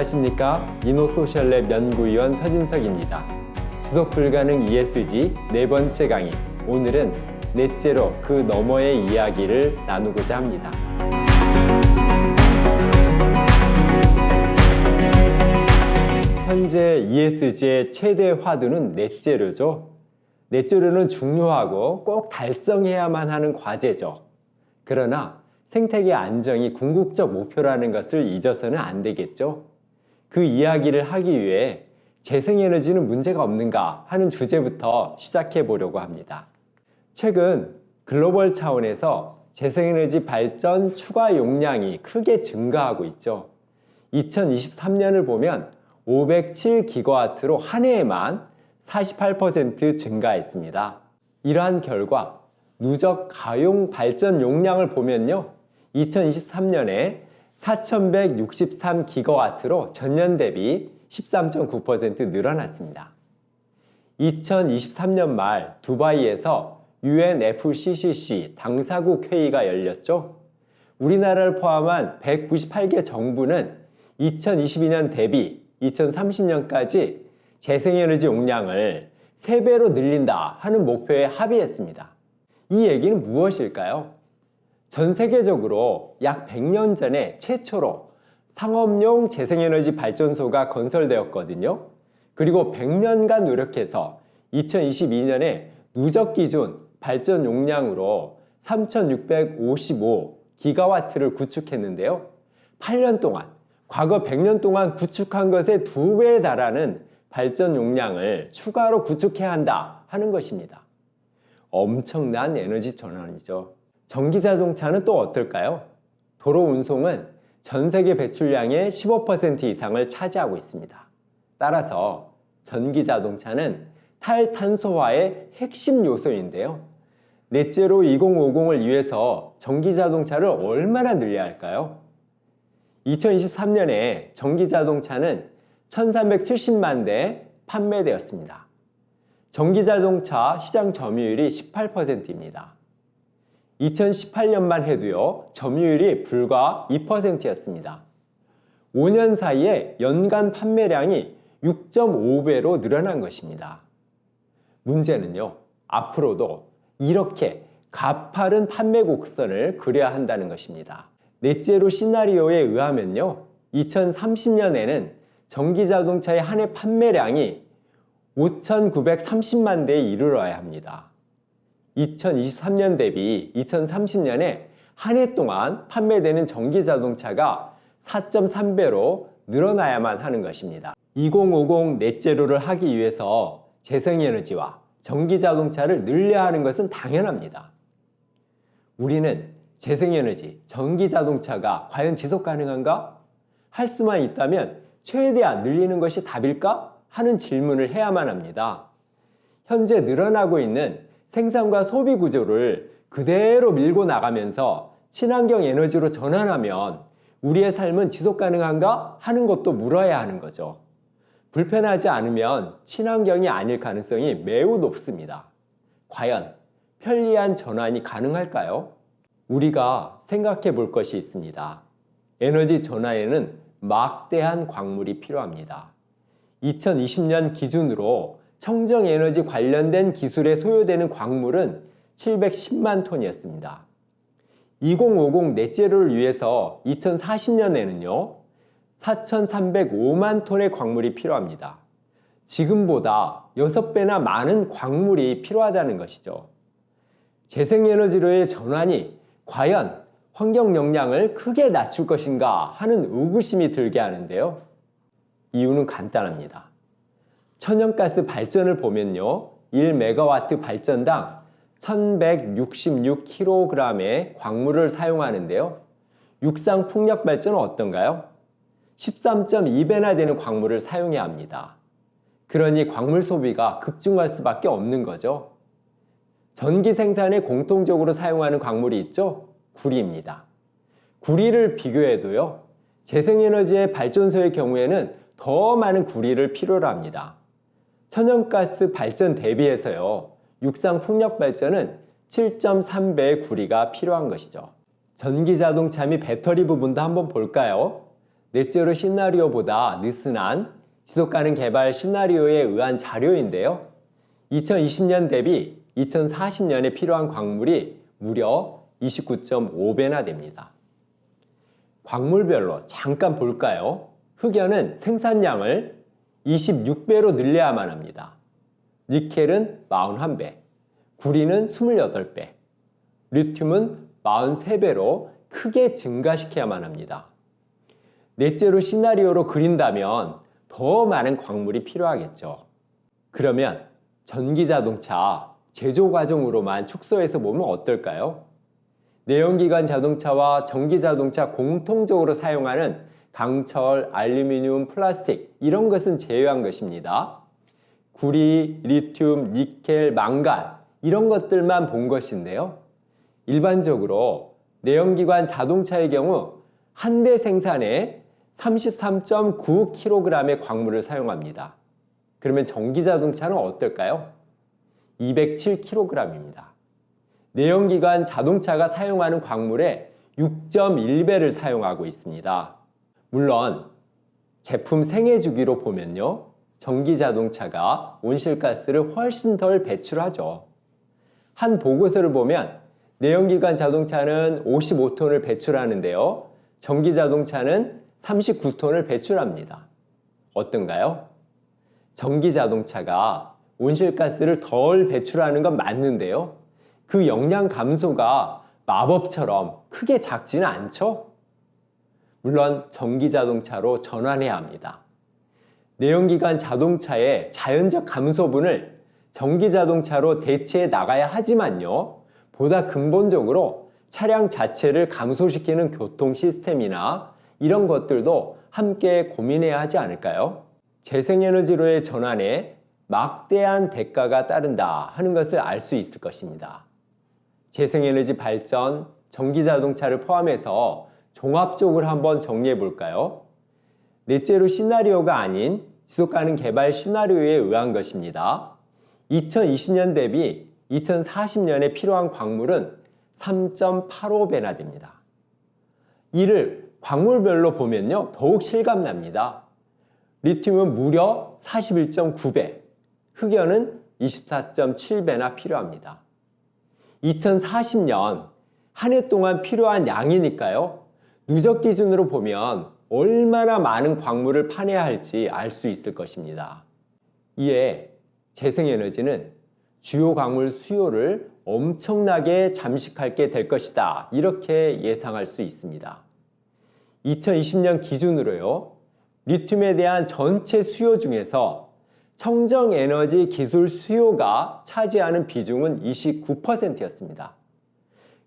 안녕하십니까. 이노소셜랩 연구위원 서진석입니다. 지속불가능 ESG 네 번째 강의, 오늘은 넷제로 그 너머의 이야기를 나누고자 합니다. 현재 ESG의 최대 화두는 넷제로죠. 넷제로는 중요하고 꼭 달성해야만 하는 과제죠. 그러나 생태계 안정이 궁극적 목표라는 것을 잊어서는 안 되겠죠. 그 이야기를 하기 위해 재생에너지는 문제가 없는가 하는 주제부터 시작해 보려고 합니다. 최근 글로벌 차원에서 재생에너지 발전 추가 용량이 크게 증가하고 있죠. 2023년을 보면 507기가와트로 한 해에만 48% 증가했습니다. 이러한 결과 누적 가용 발전 용량을 보면요, 2023년에 4163기가와트로 전년 대비 13.9% 늘어났습니다. 2023년 말 두바이에서 UNFCCC 당사국 회의가 열렸죠. 우리나라를 포함한 198개 정부는 2022년 대비 2030년까지 재생에너지 용량을 3배로 늘린다 하는 목표에 합의했습니다. 이 얘기는 무엇일까요? 전 세계적으로 약 100년 전에 최초로 상업용 재생에너지 발전소가 건설되었거든요. 그리고 100년간 노력해서 2022년에 누적 기준 발전 용량으로 3655기가와트를 구축했는데요. 8년 동안, 과거 100년 동안 구축한 것의 2배에 달하는 발전 용량을 추가로 구축해야 한다 하는 것입니다. 엄청난 에너지 전환이죠. 전기자동차는 또 어떨까요? 도로 운송은 전 세계 배출량의 15% 이상을 차지하고 있습니다. 따라서 전기자동차는 탈탄소화의 핵심 요소인데요. 넷제로 2050을 위해서 전기자동차를 얼마나 늘려야 할까요? 2023년에 전기자동차는 1370만 대 판매되었습니다. 전기자동차 시장 점유율이 18%입니다. 2018년만 해도요, 점유율이 불과 2%였습니다. 5년 사이에 연간 판매량이 6.5배로 늘어난 것입니다. 문제는요, 앞으로도 이렇게 가파른 판매 곡선을 그려야 한다는 것입니다. 넷제로 시나리오에 의하면요, 2030년에는 전기자동차의 한 해 판매량이 5,930만 대에 이르러야 합니다. 2023년 대비 2030년에 한 해 동안 판매되는 전기자동차가 4.3배로 늘어나야만 하는 것입니다. 2050 넷제로를 하기 위해서 재생에너지와 전기자동차를 늘려야 하는 것은 당연합니다. 우리는 재생에너지, 전기자동차가 과연 지속가능한가? 할 수만 있다면 최대한 늘리는 것이 답일까? 하는 질문을 해야만 합니다. 현재 늘어나고 있는 생산과 소비 구조를 그대로 밀고 나가면서 친환경 에너지로 전환하면 우리의 삶은 지속 가능한가 하는 것도 물어야 하는 거죠. 불편하지 않으면 친환경이 아닐 가능성이 매우 높습니다. 과연 편리한 전환이 가능할까요? 우리가 생각해 볼 것이 있습니다. 에너지 전환에는 막대한 광물이 필요합니다. 2020년 기준으로 청정에너지 관련된 기술에 소요되는 광물은 710만 톤이었습니다. 2050 넷제로를 위해서 2040년에는요, 4,305만 톤의 광물이 필요합니다. 지금보다 6배나 많은 광물이 필요하다는 것이죠. 재생에너지로의 전환이 과연 환경 영향을 크게 낮출 것인가 하는 의구심이 들게 하는데요. 이유는 간단합니다. 천연가스 발전을 보면요, 1메가와트 발전당 1166kg의 광물을 사용하는데요. 육상 풍력 발전은 어떤가요? 13.2배나 되는 광물을 사용해야 합니다. 그러니 광물 소비가 급증할 수밖에 없는 거죠. 전기 생산에 공통적으로 사용하는 광물이 있죠? 구리입니다. 구리를 비교해도요, 재생에너지의 발전소의 경우에는 더 많은 구리를 필요로 합니다. 천연가스 발전 대비해서요, 육상 풍력 발전은 7.3배의 구리가 필요한 것이죠. 전기자동차 및 배터리 부분도 한번 볼까요? 넷제로 시나리오보다 느슨한 지속가능 개발 시나리오에 의한 자료인데요. 2020년 대비 2040년에 필요한 광물이 무려 29.5배나 됩니다. 광물별로 잠깐 볼까요? 흑연은 생산량을 26배로 늘려야만 합니다. 니켈은 41배, 구리는 28배, 리튬은 43배로 크게 증가시켜야만 합니다. 넷제로 시나리오로 그린다면 더 많은 광물이 필요하겠죠. 그러면 전기자동차 제조 과정으로만 축소해서 보면 어떨까요? 내연기관 자동차와 전기자동차 공통적으로 사용하는 강철, 알루미늄, 플라스틱 이런 것은 제외한 것입니다. 구리, 리튬, 니켈, 망간 이런 것들만 본 것인데요. 일반적으로 내연기관 자동차의 경우 한 대 생산에 33.9kg의 광물을 사용합니다. 그러면 전기자동차는 어떨까요? 207kg입니다. 내연기관 자동차가 사용하는 광물의 6.1배를 사용하고 있습니다. 물론 제품 생애 주기로 보면요, 전기자동차가 온실가스를 훨씬 덜 배출하죠. 한 보고서를 보면 내연기관 자동차는 55톤을 배출하는데요, 전기자동차는 39톤을 배출합니다. 어떤가요? 전기자동차가 온실가스를 덜 배출하는 건 맞는데요, 그 영양 감소가 마법처럼 크게 작지는 않죠? 물론 전기자동차로 전환해야 합니다. 내연기관 자동차의 자연적 감소분을 전기자동차로 대체해 나가야 하지만요, 보다 근본적으로 차량 자체를 감소시키는 교통 시스템이나 이런 것들도 함께 고민해야 하지 않을까요? 재생에너지로의 전환에 막대한 대가가 따른다 하는 것을 알 수 있을 것입니다. 재생에너지 발전, 전기자동차를 포함해서 종합적으로 한번 정리해 볼까요? 넷제로 시나리오가 아닌 지속가능 개발 시나리오에 의한 것입니다. 2020년 대비 2040년에 필요한 광물은 3.85배나 됩니다. 이를 광물별로 보면요, 더욱 실감납니다. 리튬은 무려 41.9배, 흑연은 24.7배나 필요합니다. 2040년 한 해 동안 필요한 양이니까요, 누적 기준으로 보면 얼마나 많은 광물을 파내야 할지 알 수 있을 것입니다. 이에 재생에너지는 주요 광물 수요를 엄청나게 잠식하게 될 것이다, 이렇게 예상할 수 있습니다. 2020년 기준으로요, 리튬에 대한 전체 수요 중에서 청정에너지 기술 수요가 차지하는 비중은 29%였습니다.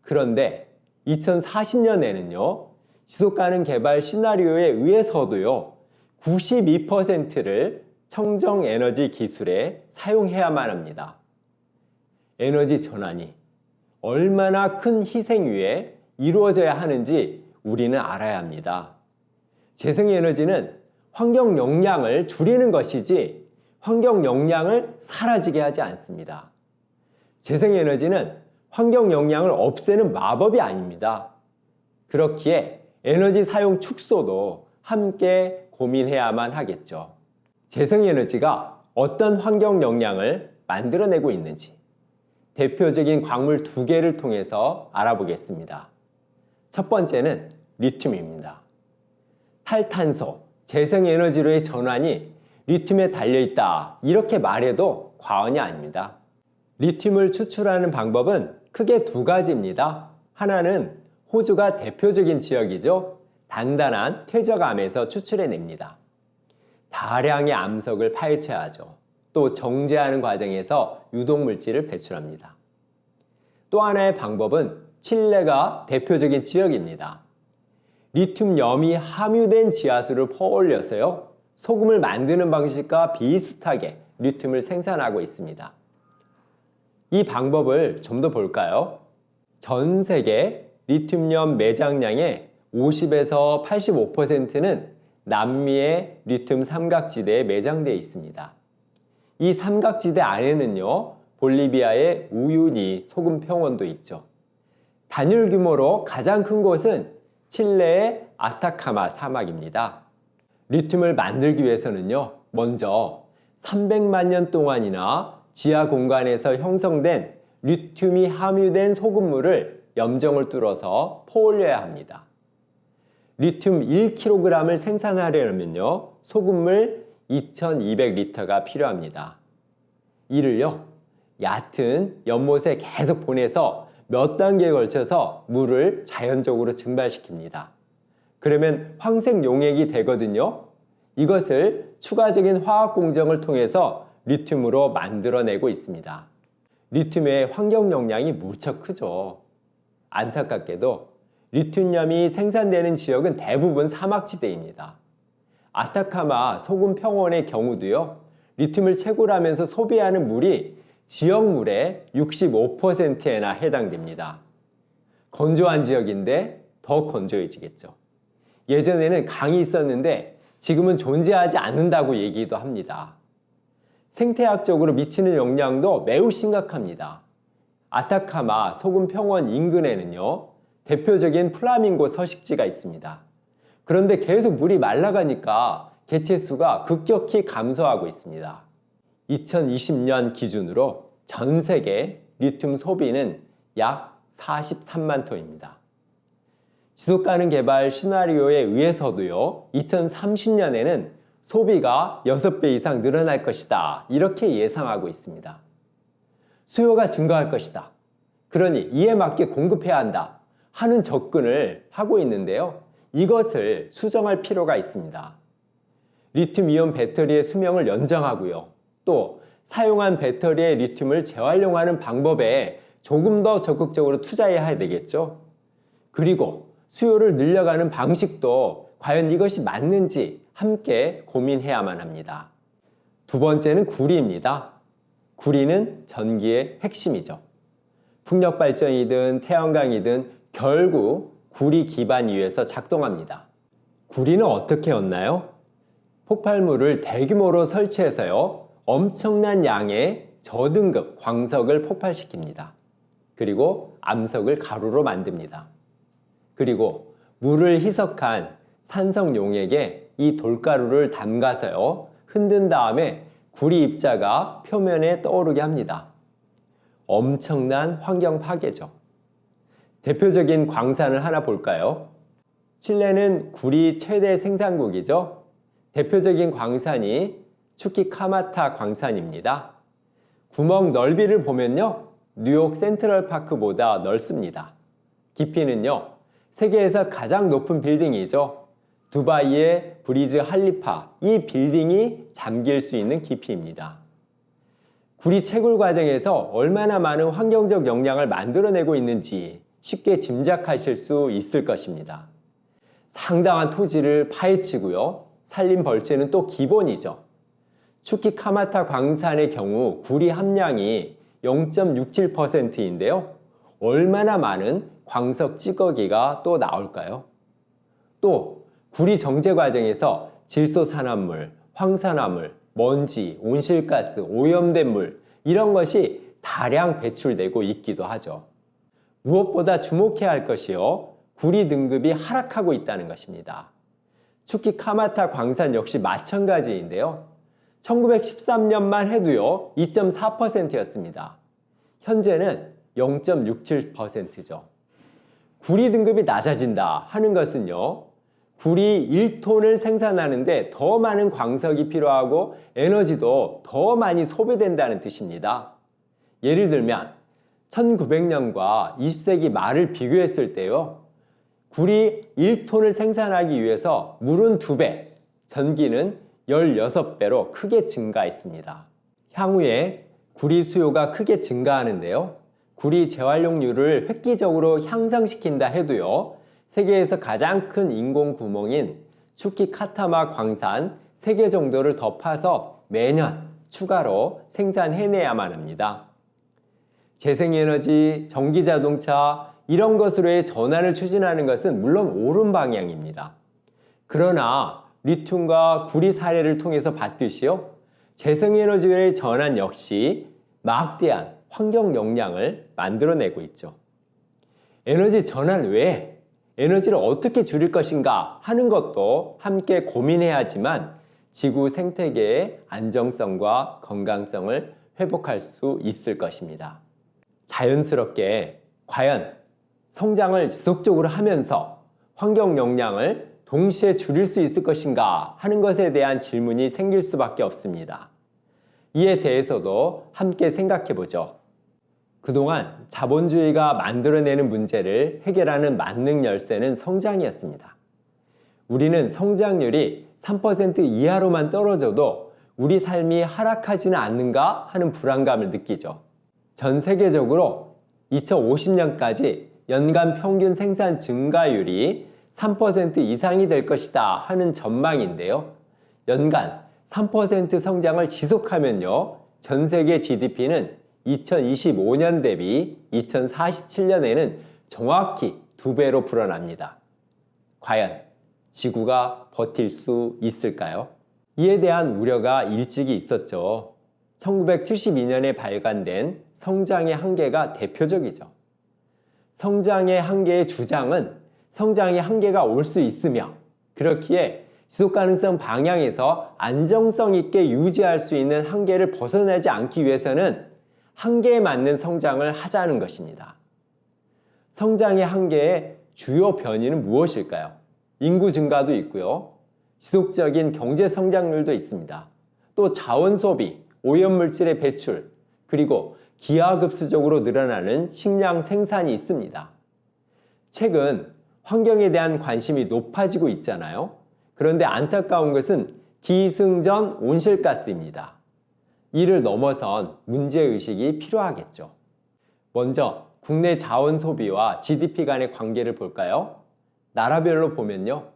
그런데 2040년에는요, 지속가능 개발 시나리오에 의해서도요, 92%를 청정에너지 기술에 사용해야만 합니다. 에너지 전환이 얼마나 큰 희생 위에 이루어져야 하는지 우리는 알아야 합니다. 재생에너지는 환경 영향을 줄이는 것이지 환경 영향을 사라지게 하지 않습니다. 재생에너지는 환경 영향을 없애는 마법이 아닙니다. 그렇기에 에너지 사용 축소도 함께 고민해야만 하겠죠. 재생에너지가 어떤 환경 영향을 만들어내고 있는지 대표적인 광물 2개를 통해서 알아보겠습니다. 첫 번째는 리튬입니다. 탈탄소, 재생에너지로의 전환이 리튬에 달려있다, 이렇게 말해도 과언이 아닙니다. 리튬을 추출하는 방법은 크게 2가지입니다. 하나는 호주가 대표적인 지역이죠. 단단한 퇴적암에서 추출해냅니다. 다량의 암석을 파헤쳐야 하죠. 또 정제하는 과정에서 유독물질을 배출합니다. 또 하나의 방법은 칠레가 대표적인 지역입니다. 리튬염이 함유된 지하수를 퍼올려서요, 소금을 만드는 방식과 비슷하게 리튬을 생산하고 있습니다. 이 방법을 좀 더 볼까요? 전 세계 리튬염 매장량의 50에서 85%는 남미의 리튬 삼각지대에 매장되어 있습니다. 이 삼각지대 안에는요, 볼리비아의 우유니 소금 평원도 있죠. 단일 규모로 가장 큰 곳은 칠레의 아타카마 사막입니다. 리튬을 만들기 위해서는요, 먼저 300만 년 동안이나 지하 공간에서 형성된 리튬이 함유된 소금물을 염정을 뚫어서 퍼올려야 합니다. 리튬 1kg을 생산하려면요, 소금물 2200리터가 필요합니다. 이를요, 얕은 연못에 계속 보내서 몇 단계에 걸쳐서 물을 자연적으로 증발시킵니다. 그러면 황색 용액이 되거든요. 이것을 추가적인 화학 공정을 통해서 리튬으로 만들어내고 있습니다. 리튬의 환경 영향이 무척 크죠. 안타깝게도 리튬염이 생산되는 지역은 대부분 사막지대입니다. 아타카마 소금 평원의 경우도요, 리튬을 채굴 하면서 소비하는 물이 지역물의 65%에나 해당됩니다. 건조한 지역인데 더 건조해지겠죠. 예전에는 강이 있었는데 지금은 존재하지 않는다고 얘기도 합니다. 생태학적으로 미치는 영향도 매우 심각합니다. 아타카마 소금 평원 인근에는요, 대표적인 플라밍고 서식지가 있습니다. 그런데 계속 물이 말라가니까 개체수가 급격히 감소하고 있습니다. 2020년 기준으로 전 세계 리튬 소비는 약 43만 톤입니다. 지속가능 개발 시나리오에 의해서도요, 2030년에는 소비가 6배 이상 늘어날 것이다, 이렇게 예상하고 있습니다. 수요가 증가할 것이다, 그러니 이에 맞게 공급해야 한다 하는 접근을 하고 있는데요, 이것을 수정할 필요가 있습니다. 리튬이온 배터리의 수명을 연장하고요, 또 사용한 배터리의 리튬을 재활용하는 방법에 조금 더 적극적으로 투자해야 되겠죠. 그리고 수요를 늘려가는 방식도 과연 이것이 맞는지 함께 고민해야만 합니다. 두 번째는 구리입니다. 구리는 전기의 핵심이죠. 풍력발전이든 태양광이든 결국 구리 기반 위에서 작동합니다. 구리는 어떻게 얻나요? 폭발물을 대규모로 설치해서요, 엄청난 양의 저등급 광석을 폭발시킵니다. 그리고 암석을 가루로 만듭니다. 그리고 물을 희석한 산성 용액에 이 돌가루를 담가서요, 흔든 다음에 구리 입자가 표면에 떠오르게 합니다. 엄청난 환경 파괴죠. 대표적인 광산을 하나 볼까요? 칠레는 구리 최대 생산국이죠. 대표적인 광산이 추키카마타 광산입니다. 구멍 넓이를 보면요, 뉴욕 센트럴파크보다 넓습니다. 깊이는요, 세계에서 가장 높은 빌딩이죠. 두바이의 브리즈 할리파, 이 빌딩이 잠길 수 있는 깊이입니다. 구리 채굴 과정에서 얼마나 많은 환경적 영향을 만들어내고 있는지 쉽게 짐작하실 수 있을 것입니다. 상당한 토지를 파헤치고요, 산림 벌채는 또 기본이죠. 추키카마타 광산의 경우 구리 함량이 0.67%인데요. 얼마나 많은 광석 찌꺼기가 또 나올까요? 또 구리 정제 과정에서 질소산화물, 황산화물, 먼지, 온실가스, 오염된 물, 이런 것이 다량 배출되고 있기도 하죠. 무엇보다 주목해야 할 것이요, 구리 등급이 하락하고 있다는 것입니다. 추키카마타 광산 역시 마찬가지인데요. 1913년만 해도요, 2.4%였습니다. 현재는 0.67%죠. 구리 등급이 낮아진다 하는 것은요, 구리 1톤을 생산하는데 더 많은 광석이 필요하고 에너지도 더 많이 소비된다는 뜻입니다. 예를 들면 1900년과 20세기 말을 비교했을 때요, 구리 1톤을 생산하기 위해서 물은 2배, 전기는 16배로 크게 증가했습니다. 향후에 구리 수요가 크게 증가하는데요, 구리 재활용률을 획기적으로 향상시킨다 해도요, 세계에서 가장 큰 인공 구멍인 추키카타마 광산 3개 정도를 더 파서 매년 추가로 생산해내야만 합니다. 재생에너지, 전기자동차 이런 것으로의 전환을 추진하는 것은 물론 옳은 방향입니다. 그러나 리튬과 구리 사례를 통해서 봤듯이요, 재생에너지의 전환 역시 막대한 환경 영향을 만들어내고 있죠. 에너지 전환 외에 에너지를 어떻게 줄일 것인가 하는 것도 함께 고민해야 하지만 지구 생태계의 안정성과 건강성을 회복할 수 있을 것입니다. 자연스럽게 과연 성장을 지속적으로 하면서 환경 영향을 동시에 줄일 수 있을 것인가 하는 것에 대한 질문이 생길 수밖에 없습니다. 이에 대해서도 함께 생각해 보죠. 그동안 자본주의가 만들어내는 문제를 해결하는 만능 열쇠는 성장이었습니다. 우리는 성장률이 3% 이하로만 떨어져도 우리 삶이 하락하지는 않는가 하는 불안감을 느끼죠. 전 세계적으로 2050년까지 연간 평균 생산 증가율이 3% 이상이 될 것이다 하는 전망인데요. 연간 3% 성장을 지속하면요, 전 세계 GDP는 2025년 대비 2047년에는 정확히 2배로 불어납니다. 과연 지구가 버틸 수 있을까요? 이에 대한 우려가 일찍이 있었죠. 1972년에 발간된 성장의 한계가 대표적이죠. 성장의 한계의 주장은 성장의 한계가 올 수 있으며 그렇기에 지속가능성 방향에서 안정성 있게 유지할 수 있는 한계를 벗어나지 않기 위해서는 한계에 맞는 성장을 하자는 것입니다. 성장의 한계의 주요 변이는 무엇일까요? 인구 증가도 있고요. 지속적인 경제 성장률도 있습니다. 또 자원 소비, 오염물질의 배출, 그리고 기하급수적으로 늘어나는 식량 생산이 있습니다. 최근 환경에 대한 관심이 높아지고 있잖아요. 그런데 안타까운 것은 기승전 온실가스입니다. 이를 넘어선 문제의식이 필요하겠죠. 먼저 국내 자원 소비와 GDP 간의 관계를 볼까요? 나라별로 보면요,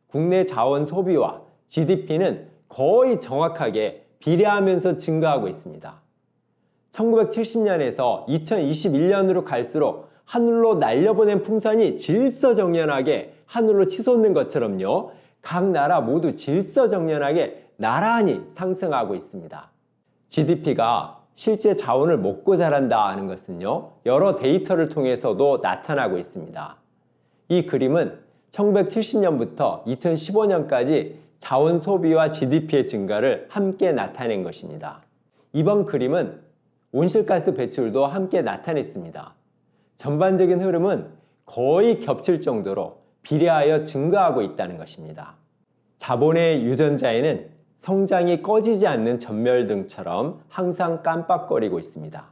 국내 자원 소비와 GDP는 거의 정확하게 비례하면서 증가하고 있습니다. 1970년에서 2021년으로 갈수록 하늘로 날려보낸 풍선이 질서정연하게 하늘로 치솟는 것처럼요, 각 나라 모두 질서정연하게 나란히 상승하고 있습니다. GDP가 실제 자원을 먹고 자란다 하는 것은요, 여러 데이터를 통해서도 나타나고 있습니다. 이 그림은 1970년부터 2015년까지 자원 소비와 GDP의 증가를 함께 나타낸 것입니다. 이번 그림은 온실가스 배출도 함께 나타냈습니다. 전반적인 흐름은 거의 겹칠 정도로 비례하여 증가하고 있다는 것입니다. 자본의 유전자에는 성장이 꺼지지 않는 전멸등처럼 항상 깜빡거리고 있습니다.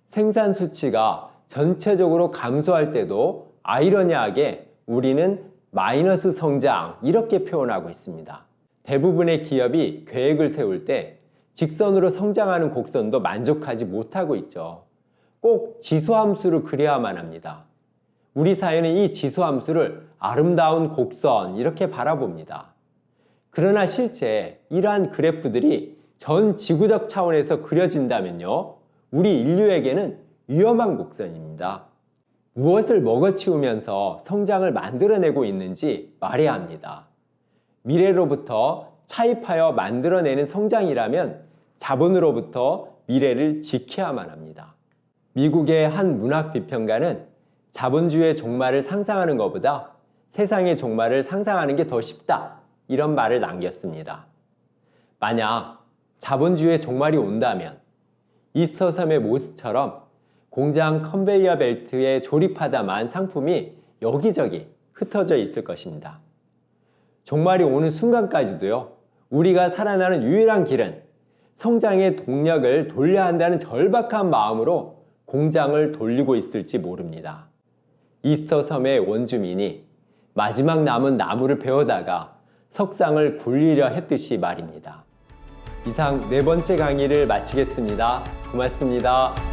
생산 수치가 전체적으로 감소할 때도 아이러니하게 우리는 마이너스 성장 이렇게 표현하고 있습니다. 대부분의 기업이 계획을 세울 때 직선으로 성장하는 곡선도 만족하지 못하고 있죠. 꼭 지수함수를 그려야만 합니다. 우리 사회는 이 지수함수를 아름다운 곡선 이렇게 바라봅니다. 그러나 실제 이러한 그래프들이 전 지구적 차원에서 그려진다면요, 우리 인류에게는 위험한 곡선입니다. 무엇을 먹어치우면서 성장을 만들어내고 있는지 말해야 합니다. 미래로부터 차입하여 만들어내는 성장이라면 자본으로부터 미래를 지켜야만 합니다. 미국의 한 문학 비평가는 자본주의의 종말을 상상하는 것보다 세상의 종말을 상상하는 게 더 쉽다, 이런 말을 남겼습니다. 만약 자본주의의 종말이 온다면 이스터섬의 모습처럼 공장 컨베이어 벨트에 조립하다만 상품이 여기저기 흩어져 있을 것입니다. 종말이 오는 순간까지도요, 우리가 살아나는 유일한 길은 성장의 동력을 돌려야 한다는 절박한 마음으로 공장을 돌리고 있을지 모릅니다. 이스터섬의 원주민이 마지막 남은 나무를 베어다가 석상을 굴리려 했듯이 말입니다. 이상 4번째 강의를 마치겠습니다. 고맙습니다.